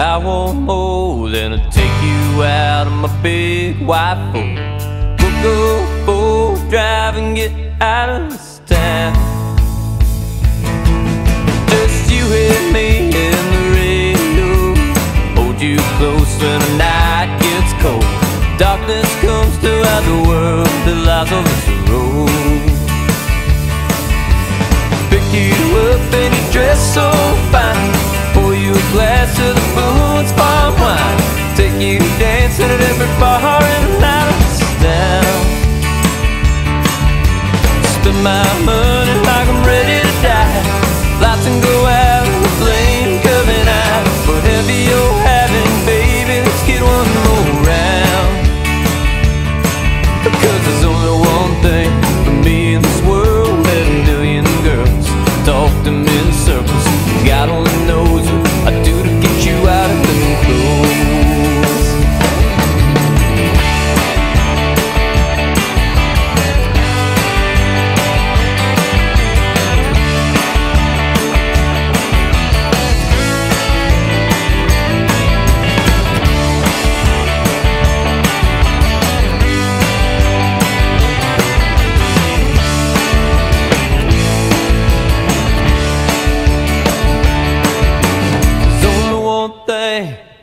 I want more than to take you out of my big white Ford. We'll go for a drive and get out of this town. Just you and me and the radio, hold you close when the night gets cold. Darkness comes to hide the world that lies on this road. Pick you up and you dress so fine, pour you a glass of the Boone's Farm wine, take you dancing at every bar in the night of this town. Spend my money like I'm ready to die, lights and go out in the flame coming out. Whatever you're having, baby, let's get one more round. Because there's only one thing for me in this world, that a million girls talk to me in circles. God only knows what I do to get you out of them clothes.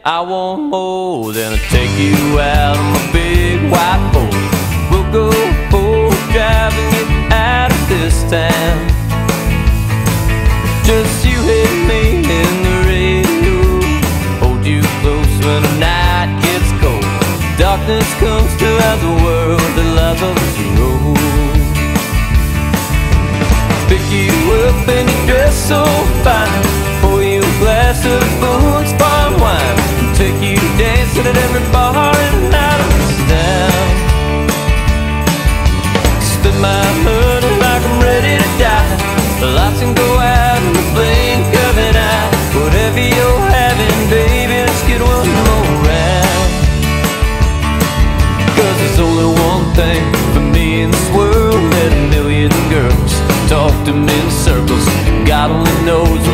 I want more than to take you out on my big white Ford. We'll go for a drive and get out of this town. Just you and me and the radio, hold you close when the night gets cold. Darkness comes to hide the world that lies on this road. Pick you up and you dress so fine, pour you a glass of Boone's Farm wine, take you dancing at every bar in the night of this town. Spend my money like I'm ready to die, the lights can go out in the blink of an eye. Whatever you're having, baby, let's get one more round. Cause there's only one thing for me in this world, that a million girls talk to me in circles. God only knows